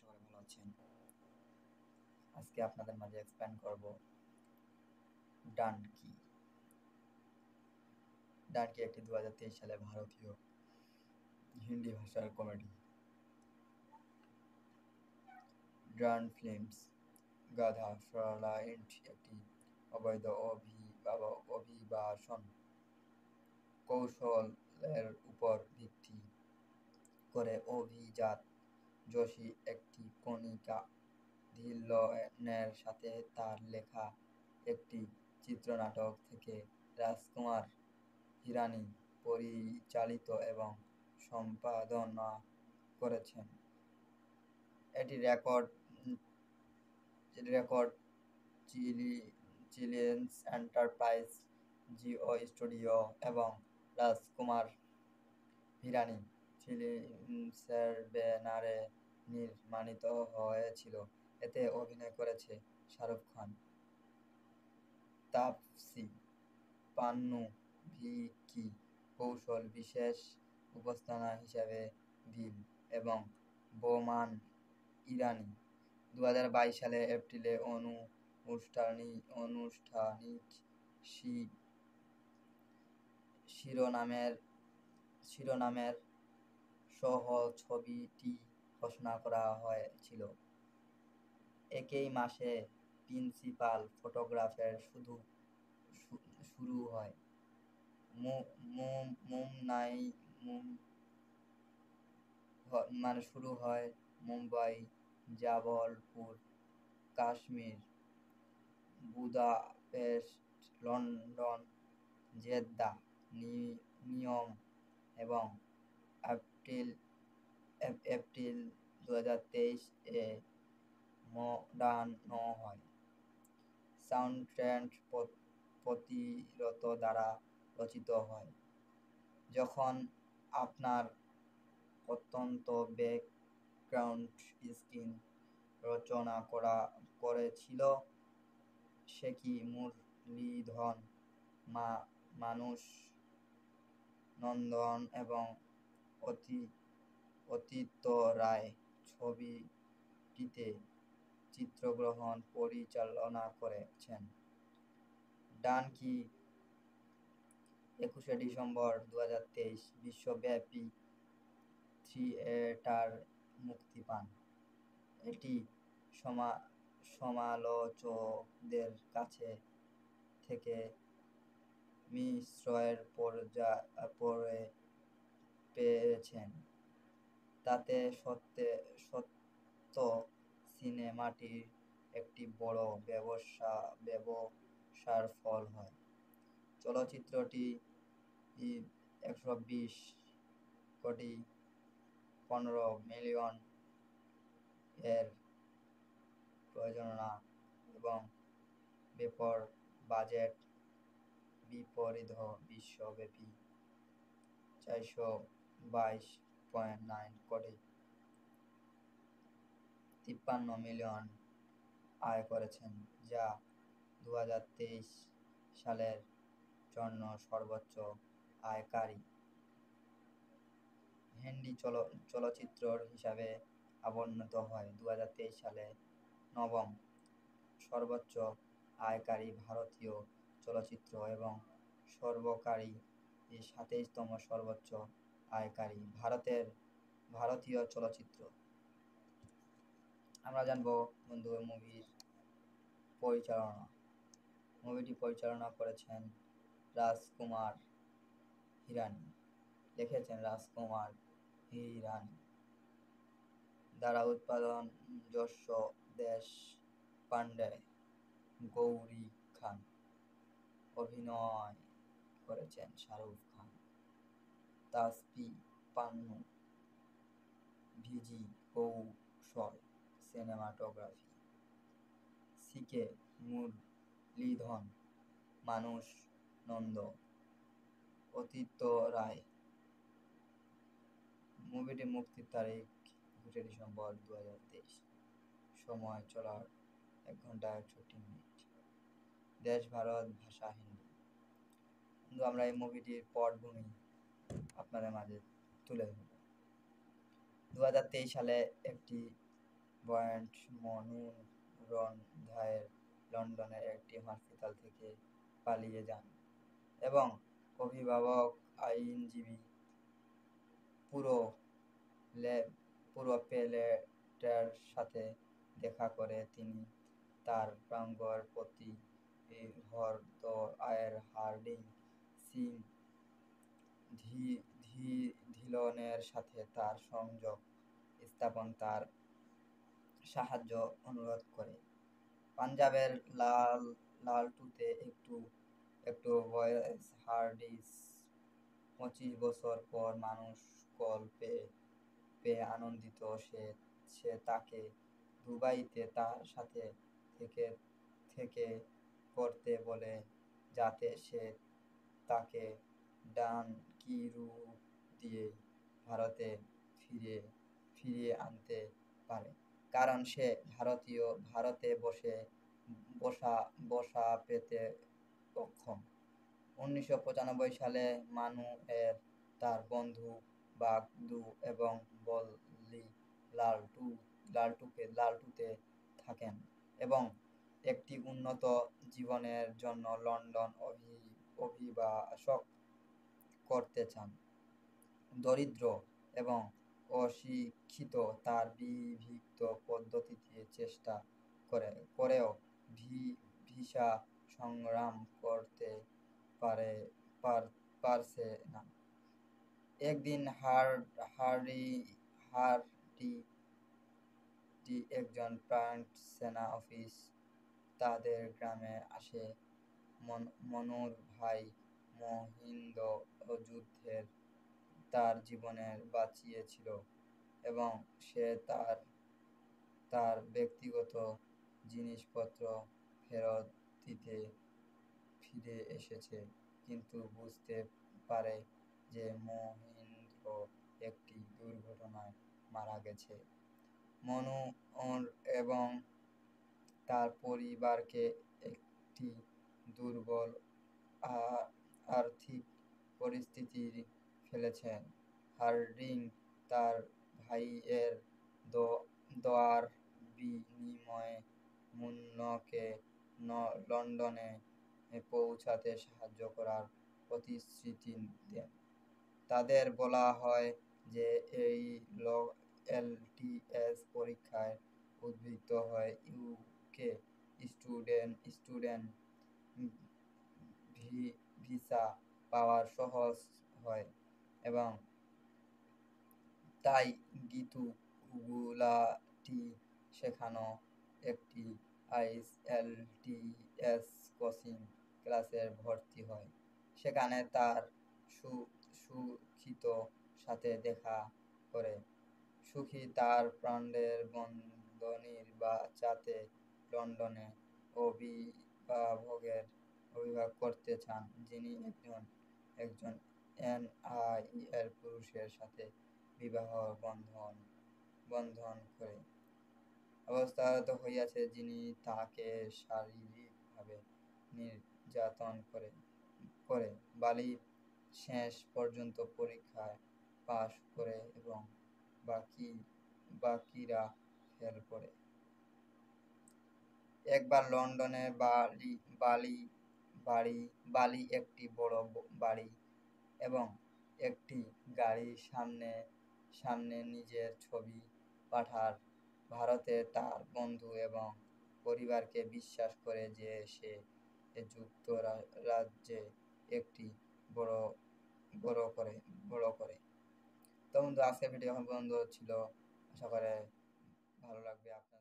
করি ভালো আছেন। আজকে আপনাদের মাঝে এক্সপ্লেন করব ডানকি। ডানকি একটি 2023 সালে ভারতীয় হিন্দি ভাষার কমেডি। ডান ফিল্মস গাধা সরলা একটি অবৈধ অভিবাসন কৌশলের উপর ভিত্তি করে অভিজাত যোশী একটি কণিকা ধিল্লনের সাথে তার লেখা একটি চিত্রনাটক থেকে রাজকুমার হিরানি পরিচালিত এবং সম্পাদনা করেছেন। এটি রেকর্ড চিলিয়েন্স এন্টারপ্রাইজ, জিও স্টুডিও এবং রাজকুমার হিরানি ফিল্মসের ব্যানারে নির্মিত হয়েছিল। এতে অভিনয় করেছে শাহরুখ খান, তাপসী পান্নু, ভিকি কৌশল, বিশেষ উপস্থাপনা হিসেবে ভিল এবং বোমান ইরানি। 2022 সালে এপ্রিলে আনুষ্ঠানিক শিরোনামের সহ ছবিটি ঘোষণা করা হয়েছিল। একই মাসে প্রিন্সিপাল ফটোগ্রাফের শুরু হয়। শুরু হয় Mumbai, Jabalpur, Kashmir, Budapest, London, Jeddah, নিয়ম এবং এপ্রিল 2023 এ মোড়ানো হয়। সাউন্ডট্র্যাক প্রতিরত দ্বারা রচিত হয়। যখন আপনার অত্যন্ত ব্যাকগ্রাউন্ড স্কিন রচনা করেছিল শেখি মুরলীধর, মানুষ নন্দন এবং অতীত রায় ছবিটিতে চিত্রগ্রহণ পরিচালনা করেছেন। ডানকি 21শে ডিসেম্বর 2023 বিশ্বব্যাপী থিয়েটার মুক্তি পান। এটি সমালোচকদের কাছ থেকে মিশ্র পর্যায় পেয়েছেন। তাতে সত্য সিনেমাটি একটি বড় ব্যবসার ফল হয়। চলচ্চিত্রটি 120.15 মিলিয়ন এর প্রযোজনা এবং বাজেট বিশ্বব্যাপী 422.9 কোটি 53 মিলিয়ন আয় করেছেন, যা 2023 সালের জন্য সর্বোচ্চ আয়কারী হিন্দি চলচ্চিত্র হিসাবে আবির্ভূত হয়। 2023 সালে নবম সর্বোচ্চ আয়কারী ভারতীয় চলচ্চিত্র এবং সর্বকারী 27তম সর্বোচ্চ আয়কারী ভারতীয় চলচ্চিত্র। আমরা জানবো বন্ধু মুভিটি পরিচালনা করেছেন রাজকুমার হিরানি, লিখেছেন রাজকুমার হিরানি, দ্বারা উৎপাদন যশ দেশপান্ডে, গৌরী খান। অভিনয় করেছেন শাহরুখ খান, তাপসী পান্নু, ভিজি কৌশল। সিনেমাটোগ্রাফি সিকে মুরলীধর, মানুষ নন্দ, অতীত রায়। মুভিটি মুক্তির তারিখ 21শে ডিসেম্বর 2023। সময় চলার 1 ঘন্টা 61 মিনিট। দেশ ভারত, ভাষা হিন্দি। কিন্তু আমরা এই মুভিটির পটভূমি আপনাদের মাঝে তুলে ধরব। 2023 সালে একটি বয়েন্ট মনুরন্ধায়ের লন্ডনের একটি হসপিটাল থেকে পালিয়ে যান এবং অভিভাবক আইনজীবী পুরো প্যালেটের সাথে দেখা করে তিনি তার প্রাঙ্গর প্রতি হরদ আয়ের হার্ডিং সিং ধিলনের সাথে তার সংযোগ স্থাপন তার সাহায্য অনুরোধ করে। পাঞ্জাবের লালটুতে একটু ভয়েস হার্ডিস 25 বছর পর মানুষ কল পেয়ে আনন্দিত। সে তাকে দুবাইতে তার সাথে থেকে করতে বলে যাতে সে তাকে ডানকিরু দিয়ে ভারতে ফিরিয়ে আনতে পারে, কারণ সে ভারতে বসা পেতে অক্ষম। 1995 সালে মানু এর তার বন্ধু বাগদু এবং বল্লি লালটুতে থাকেন এবং একটি উন্নত জীবনের জন্য লন্ডন অভিবাসন করতে চান। দরিদ্র এবং অশিক্ষিত তার বিবিধ পদ্ধতিতে চেষ্টা করেও ভিসা সংগ্রাম করতে পারছে না। একদিন হার্ডি একজন প্রান্ট সেনা অফিস তাদের গ্রামে আসে। মনুর ভাই মহিন্দ যুদ্ধের তার জীবনের বাঁচিয়েছিল এবং সে তার ব্যক্তিগত জিনিসপত্র ফেরত দিতে ফিরে এসেছে, কিন্তু বুঝতে পারে যে মহিন্দ্র একটি দুর্ঘটনায় মারা গেছে। মনু এবং তার পরিবারকে একটি দুর্বল আর্থিক পরিস্থিতির ফেলেছেন। হার্ডিং তার ভাইয়ের দোয়ার বিনিময়ে মুন্নাকে লন্ডনে পৌঁছাতে সাহায্য করার প্রতিশ্রুতি দেন। তাদের বলা হয় যে এই এলটিএস পরীক্ষায় উদ্ভিদ হয় ইউকে স্টুডেন্ট ভিসা পাওয়া সহজ হয় এবং তাই গীতু গুলাটি সেখানে একটি এলটিএস কোচিং ক্লাসে ভর্তি হয়। সেখানে তার সুখিত সাথে দেখা করে। সুখী তার প্রাণের বন্ধনীর যাতে লন্ডনে অভিভাবক করতে চান, যিনি একজন এনআইএর পুরুষের সাথে বিবাহ বন্ধন করে অবস্থাত হইয়াছে, যিনি তাহাকে শারীরিকভাবে নির্যাতন করে বালি শেষ পর্যন্ত পরীক্ষায় পাশ করে এবং বাকিরা ফেল করে। একবার লন্ডনে বালি একটি বড় বাড়ি এবং একটি গাড়ির সামনে নিজের ছবি পাঠার ভারতে তার বন্ধু এবং পরিবারকে বিশ্বাস করে যে সে যুক্তরাজ্যে একটি বড় করে। তো বন্ধু, আজকের ভিডিও এখন পর্যন্ত ছিল। আশা করে ভালো লাগবে আপনার।